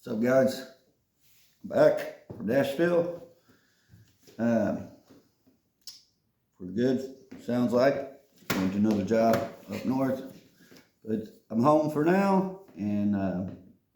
What's up, guys? Back from Nashville. For good, sounds like. Going to another job up north. But I'm home for now, and I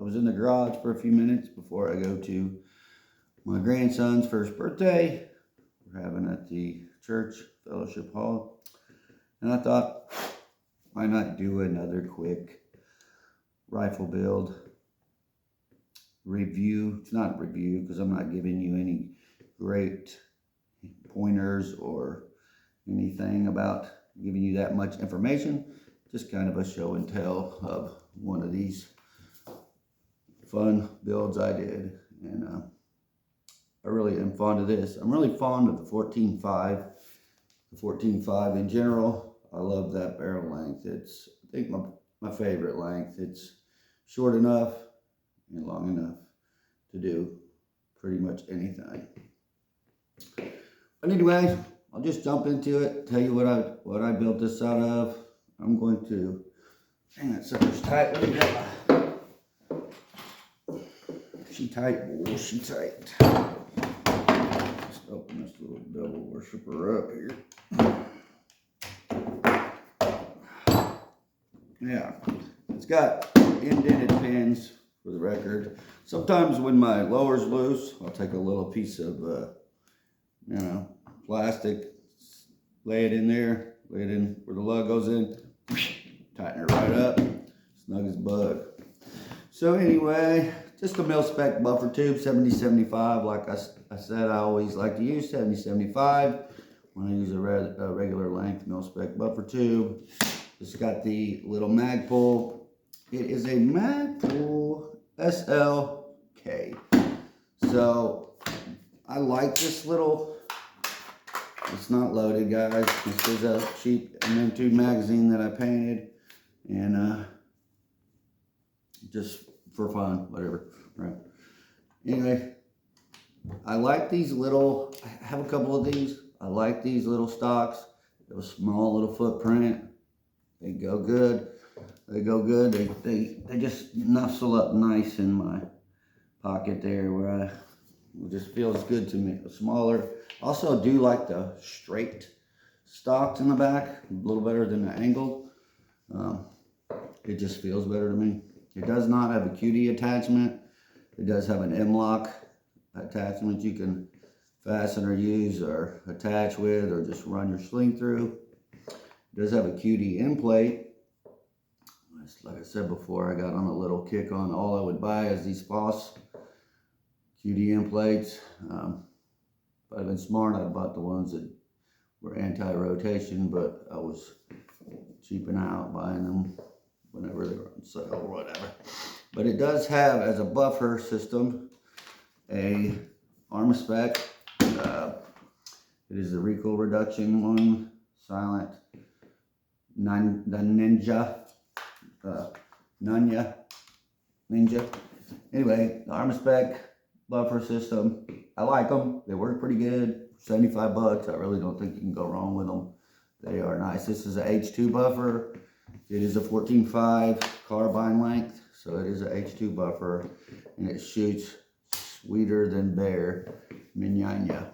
was in the garage for a few minutes before I go to my grandson's first birthday. We're having at the church fellowship hall. And I thought, why not do another quick rifle build review. It's not a review because I'm not giving you any great pointers or anything about giving you that much information. Just kind of a show and tell of one of these fun builds I did. And I really am fond of this. I'm really fond of the 14.5. The 14.5 in general. I love that barrel length. It's, I think, my favorite length. It's short enough and long enough to do pretty much anything. But anyway, I'll just jump into it, tell you what I built this out of. I'm going to, dang, that sucker's tight. Let me get my, she tight, boy, she tight. Just open this little devil worshiper up here. Yeah, it's got indented pins for the record. Sometimes when my lower's loose, I'll take a little piece of, plastic, lay it in there, lay it in where the lug goes in, tighten it right up, snug as a bug. So anyway, just a mil-spec buffer tube, 70-75. Like I said, I always like to use 70-75 when I use a regular length mil-spec buffer tube. It's got the little Magpul. It is a Magpul SLK. So I like this little, it's not loaded, guys. This is a cheap M2 magazine that I painted, and just for fun, whatever, right? Anyway, I like these little, I have a couple of these. I like these little stocks. They have a small little footprint. They go good. They go good. They just nestle up nice in my pocket there, where it just feels good to me. Smaller. Also do like the straight stocks in the back a little better than the angled. It just feels better to me. It does not have a QD attachment. It does have an M-lock attachment you can fasten or use or attach with or just run your sling through. It does have a QD end plate. Like I said before, I got on a little kick on all I would buy is these Foss QD end plates. If I'd been smart, I'd bought the ones that were anti-rotation, but I was cheaping out buying them whenever they were on sale or whatever. But it does have, as a buffer system, a Armaspec. It is the recoil reduction one, silent. The Ninja. Anyway, the Armaspec buffer system, I like them. They work pretty good. 75 bucks. I really don't think you can go wrong with them. They are nice. This is a H2 buffer. It is a 14.5 carbine length, so it is a H2 buffer, and it shoots sweeter than bear mignonne.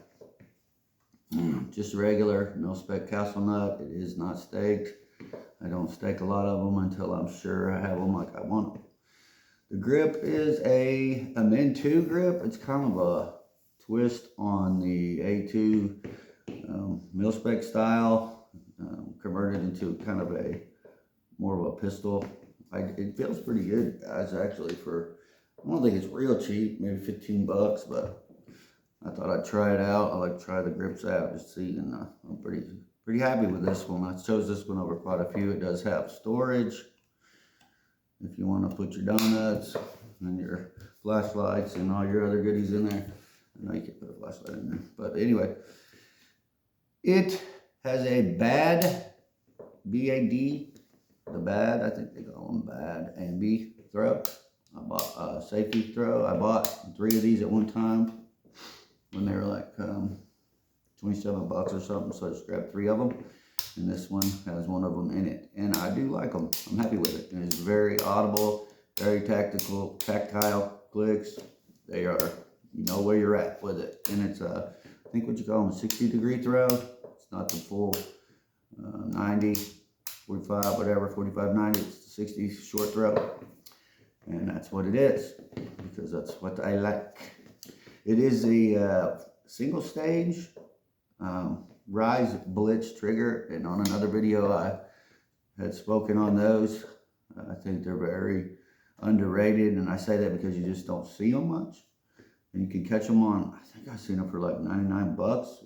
Just regular, no spec castle nut. It is not staked. I don't stake a lot of them until I'm sure I have them like I want them. The grip is a M2 grip. It's kind of a twist on the A2 mil-spec style, converted into kind of a more of a pistol. It feels pretty good, guys, actually. I don't think it's real cheap, maybe 15 bucks, but I thought I'd try it out. I like to try the grips out, just see, and I'm pretty happy with this one. I chose this one over quite a few. It does have storage if you want to put your donuts and your flashlights and all your other goodies in there. I know you can put a flashlight in there, but anyway, it has a BAD, B-A-D, the BAD, I think they call them BAD, and B throw. I bought a safety throw. I bought 3 of these at one time when they were like 27 bucks or something, so I just grabbed 3 of them, and this one has 1 of them in it, and I do like them. I'm happy with it, and it's very audible, very tactile, clicks, they are, you know where you're at with it. And it's I think what you call them, a 60-degree throw. It's not the full 90, 45, whatever, 45, 90, it's the 60 short throw. And that's what it is, because that's what I like. It is a single stage rise blitz trigger, and on another video I had spoken on those. I think they're very underrated, and I say that because you just don't see them much. And you can catch them on, I think I've seen them for like 99 bucks,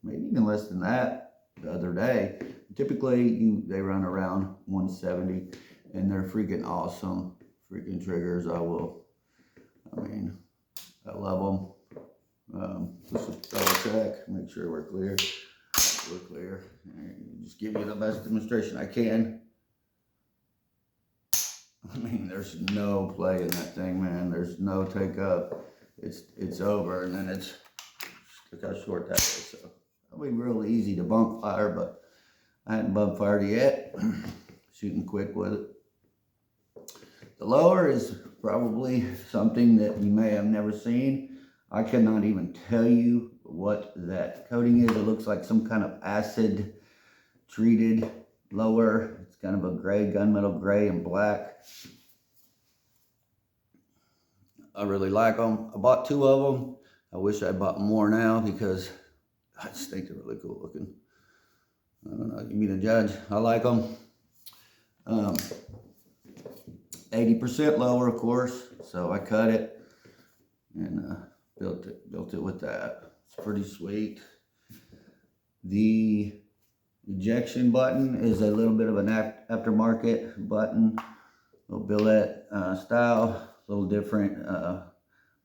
maybe even less than that the other day. Typically they run around 170, and they're freaking awesome freaking triggers. I mean, I love them. Just double check, make sure we're clear. We're clear. And just give you the best demonstration I can. I mean, there's no play in that thing, man. There's no take up. It's over, and then it's, look how short that is. So it'll be real easy to bump fire, but I hadn't bump fired yet. Shooting quick with it. The lower is probably something that you may have never seen. I cannot even tell you what that coating is. It looks like some kind of acid treated lower. It's kind of a gray, gunmetal gray and black. I really like them. I bought 2 of them. I wish I bought more now because I just think they're really cool looking. I don't know, you be the judge. I like them. 80% lower, of course. So I cut it and built it with that. It's pretty sweet. The ejection button is a little bit of an aftermarket button, little billet style, a little different,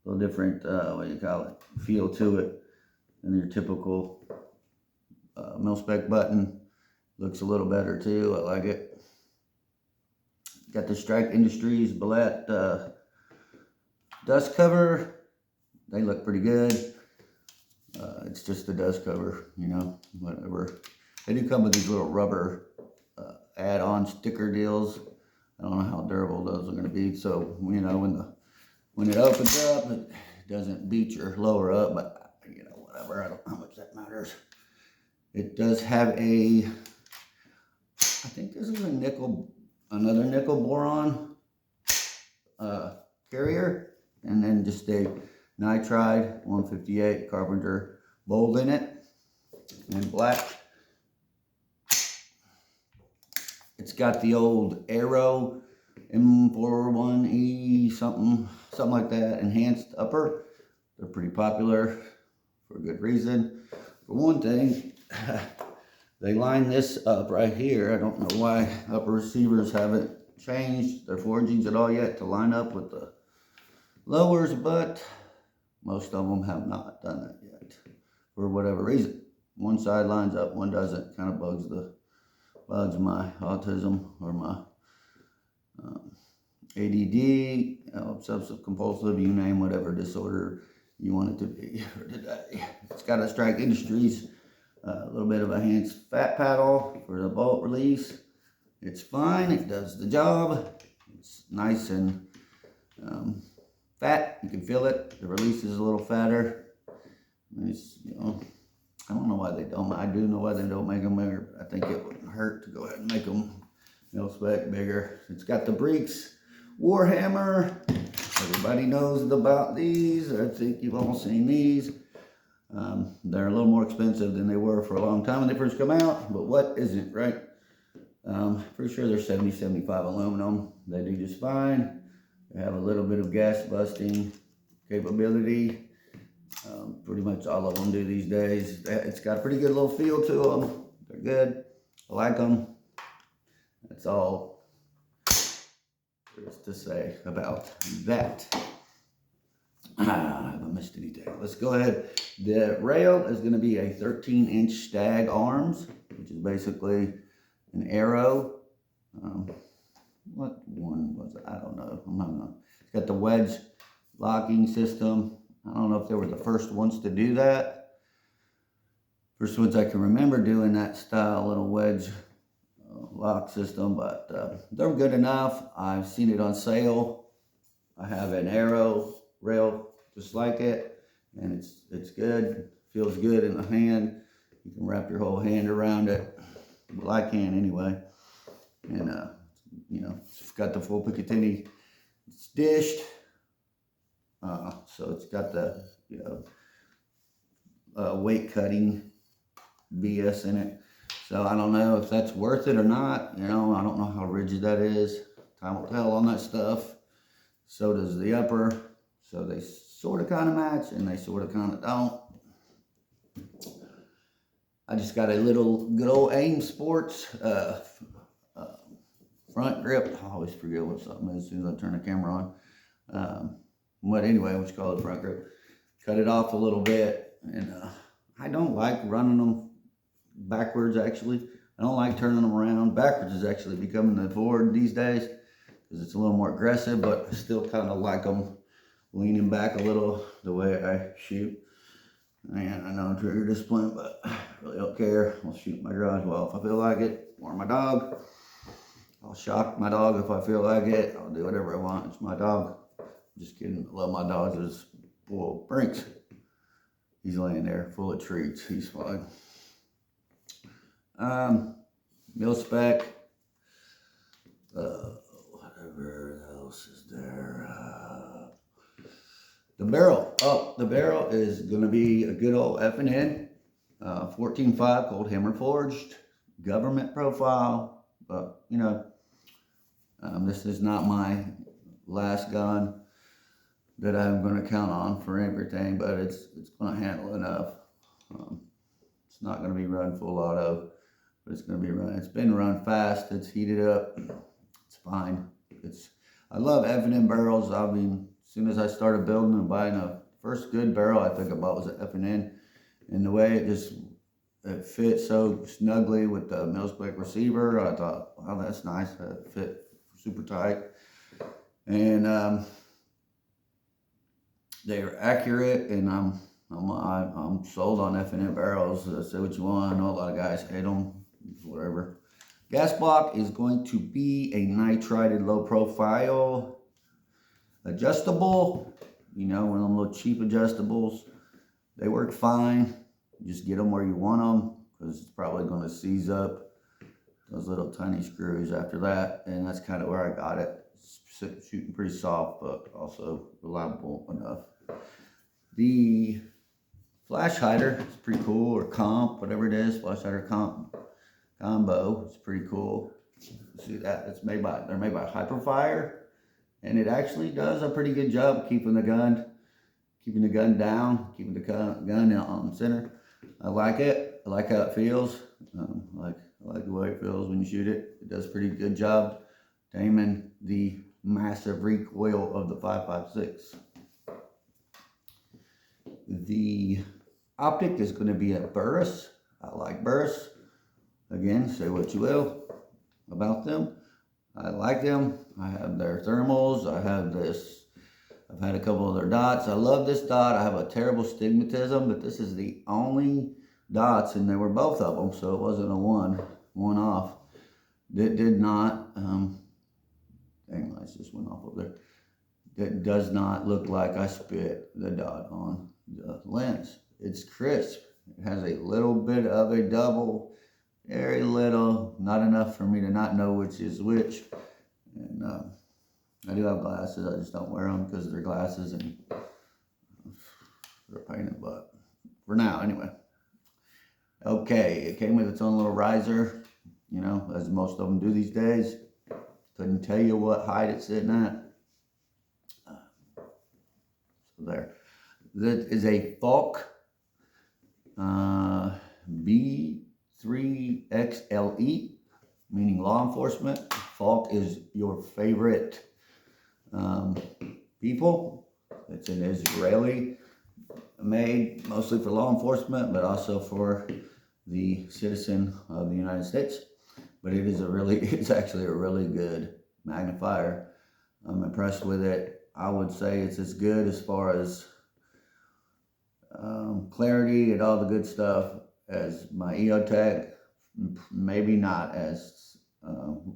what do you call it, feel to it than your typical mil-spec button. Looks a little better too. I like it. Got the Strike Industries billet dust cover. They look pretty good. It's just the dust cover, you know, whatever. They do come with these little rubber add-on sticker deals. I don't know how durable those are going to be. So, you know, when it opens up, it doesn't beat your lower up, but, you know, whatever. I don't know how much that matters. It does have a, I think this is another nickel boron carrier, and then just a nitride 158 Carpenter bolt in it, and black. It's got the old Aero M41E something like that enhanced upper. They're pretty popular for a good reason. For one thing, they line this up right here. I don't know why upper receivers haven't changed their forgings at all yet to line up with the lowers, but most of them have not done that yet for whatever reason. One side lines up, one doesn't. Kind of bugs my autism or my ADD, obsessive compulsive, you name whatever disorder you want it to be for today. It's got a Strike Industries, a little bit of a enhanced fat paddle for the bolt release. It's fine, it does the job. It's nice and fat, you can feel it. The release is a little fatter. It's, you know, I don't know why they don't. I do know why they don't make them bigger. I think it wouldn't hurt to go ahead and make them mil-spec bigger. It's got the Breeks Warhammer. Everybody knows about these. I think you've all seen these. They're a little more expensive than they were for a long time when they first come out, but what isn't, right? Pretty sure they're 70-75 aluminum. They do just fine. They have a little bit of gas busting capability. Pretty much all of them do these days. It's got a pretty good little feel to them. They're good. I like them. That's all there is to say about that. I haven't missed anything. Let's go ahead. The rail is going to be a 13-inch stag arms, which is basically an arrow. What one was it? I don't know. I'm not know. It's got the wedge locking system. I don't know if they were the first ones to do that. First ones I can remember doing that style little wedge lock system, but they're good enough. I've seen it on sale I have an arrow rail just like it, and it's good. Feels good in the hand. You can wrap your whole hand around it. Well, I can anyway. And you know, it's got the full Picatinny. It's dished, so it's got the weight cutting BS in it. So I don't know if that's worth it or not. You know, I don't know how rigid that is. Time will tell on that stuff. So does the upper. So they sort of kind of match, and they sort of kind of don't. I just got a little good old AIM Sports front grip. I always forget what something is as soon as I turn the camera on. But anyway, what you call it, front grip. Cut it off a little bit, and I don't like running them backwards. Actually, I don't like turning them around. Backwards is actually becoming the forward these days because it's a little more aggressive, but I still kind of like them leaning back a little the way I shoot. And I know trigger discipline, but I really don't care. I'll shoot my garage well if I feel like it, or my dog. I'll shock my dog if I feel like it. I'll do whatever I want. It's my dog. Just kidding. I love my dogs. It's full of Brinks. He's laying there full of treats. He's fine. Mil spec. Whatever else is there. The barrel. Oh, the barrel is going to be a good old F&N. 14.5 cold hammer forged. Government profile. But, you know, this is not my last gun that I'm going to count on for everything, but it's going to handle enough. It's not going to be run full auto, but it's going to be run. It's been run fast. It's heated up. It's fine. I love F&N barrels. I mean, as soon as I started building and buying the first good barrel I think I bought was an F&N, and the way it fit so snugly with the mil-spec receiver, I thought, wow, that's nice. It fit super tight, and they are accurate, and I'm sold on F&N barrels. Say what you want. I know a lot of guys hate them, whatever. Gas block is going to be a nitrided low profile adjustable. You know, one of them little cheap adjustables. They work fine. You just get them where you want them, because it's probably going to seize up those little tiny screws after that. And that's kind of where I got it. It's shooting pretty soft, but also reliable enough. The flash hider is pretty cool, or comp, whatever it is. Flash hider combo. It's pretty cool. See that? They're made by Hyperfire, and it actually does a pretty good job of keeping the gun down, keeping the gun on center. I like it. I like how it feels. I like the way it feels when you shoot it. It does a pretty good job taming the massive recoil of the 5.56. The optic is going to be a Burris. I like Burris. Again, say what you will about them. I like them. I have their thermals. I have this. I've had a couple of their dots. I love this dot. I have a terrible stigmatism, but this is the only dots, and they were both of them, so it wasn't a one off. It did not. Dang, lights just went off over there. It does not look like I spit the dot on the lens. It's crisp. It has a little bit of a double. Very little, not enough for me to not know which is which. And I do have glasses, I just don't wear them because they're glasses and they're a pain in the butt. For now, anyway. Okay, it came with its own little riser, you know, as most of them do these days. Couldn't tell you what height it's sitting at. So there. That is a Falk B3XLE, meaning law enforcement. Falk is your favorite people. It's an Israeli made, mostly for law enforcement, but also for the citizen of the United States. But it's actually a really good magnifier. I'm impressed with it. I would say it's as good as far as clarity and all the good stuff as my EOTech. Maybe not as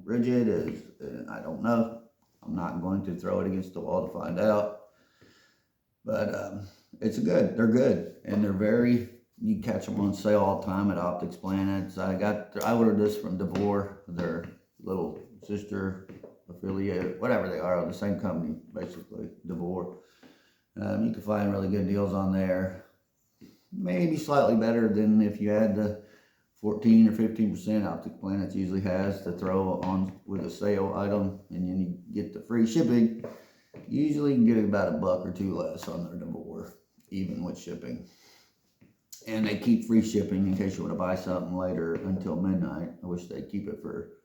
rigid as, I don't know. I'm not going to throw it against the wall to find out. But it's good. They're good, and they're very. You can catch them on sale all the time at Optics Planets. I ordered this from Devore, their little sister affiliate, whatever they are, the same company basically, Devore. You can find really good deals on there. Maybe slightly better than if you had the 14 or 15% Optic Planets usually has to throw on with a sale item, and then you get the free shipping. Usually you can get about $1 or $2 less on their Devore, even with shipping. And they keep free shipping in case you want to buy something later until midnight. I wish they'd keep it for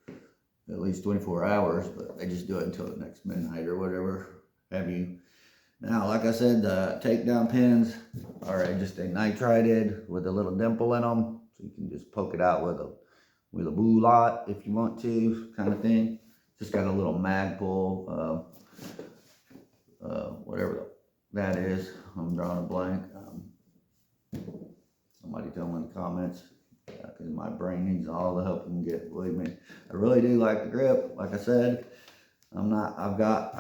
at least 24 hours, but they just do it until the next midnight or whatever have you. Now, like I said, the takedown pins are just a nitrided with a little dimple in them. So you can just poke it out with a blue lot if you want to, kind of thing. Just got a little mag pull, whatever that is. I'm drawing a blank. Somebody tell me in the comments, because my brain needs all the help it can get, believe me. I really do like the grip, like I said. I've got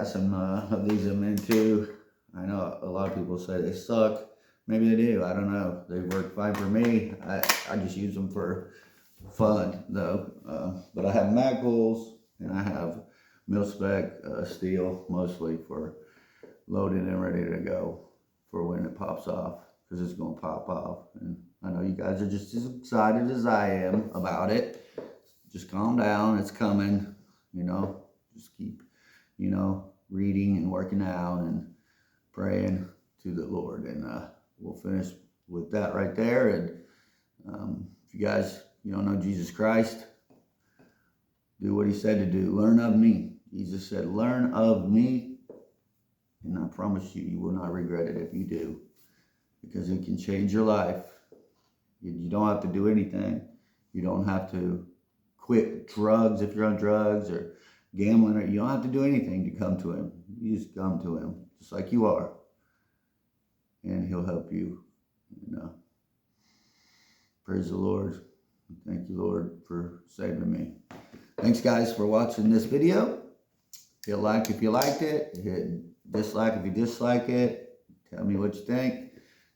some of these I'm into. I know a lot of people say they suck. Maybe they do, I don't know. They work fine for me. I just use them for fun, though. But I have mag pulls, and I have mil-spec steel, mostly for loaded and ready to go for when it pops off, because it's going to pop off. And I know you guys are just as excited as I am about it. Just calm down, it's coming, you know. Just keep, you know, reading and working out and praying to the Lord. And we'll finish with that right there. And if you guys, you don't know Jesus Christ, do what he said to do. Learn of me. Jesus said, learn of me. And I promise you, you will not regret it if you do. Because it can change your life. You don't have to do anything. You don't have to quit drugs if you're on drugs or gambling, or you don't have to do anything to come to him. You just come to him just like you are, and he'll help you. And, praise the Lord. Thank you, Lord, for saving me. Thanks, guys, for watching this video. Hit like if you liked it. Hit dislike if you dislike it. Tell me what you think.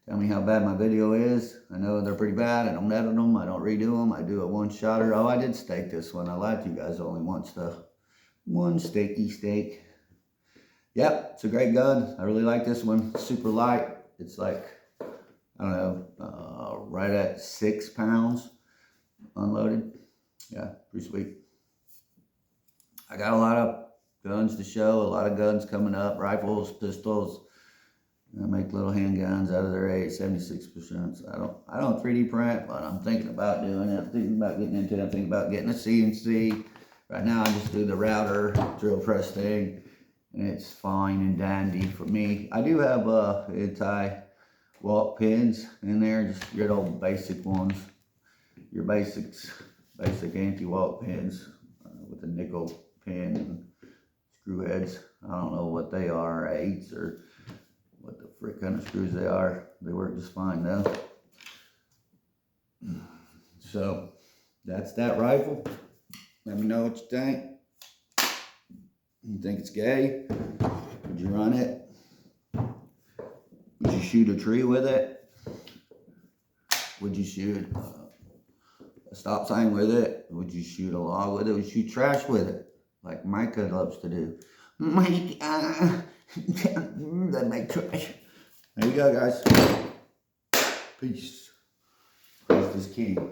Tell me how bad my video is. I know they're pretty bad. I don't edit them. I don't redo them. I do a one-shotter. Oh, I did steak this one. I lied to you guys only once, though. One steaky steak. Yep, it's a great gun. I really like this one. Super light. It's like, I don't know, right at 6 pounds unloaded. Yeah, pretty sweet. I got a lot of guns to show. A lot of guns coming up. Rifles, pistols. I make little handguns out of their 76%. So I don't 3D print, but I'm thinking about doing it. I'm thinking about getting into it. I'm thinking about getting a CNC. Right now I just do the router drill press thing, and it's fine and dandy for me. I do have anti-walk pins in there, just your old basic ones. Your basic anti-walk pins with a nickel pin and screw heads. I don't know what they are, 8s or what the frick kind of screws they are. They work just fine though. So that's that rifle. Let me know what you think. You think it's gay? Would you run it? Would you shoot a tree with it? Would you shoot a stop sign with it? Would you shoot a log with it? Would you shoot trash with it? Like Micah loves to do. Micah, that make trash. There you go, guys. Peace. Peace is king.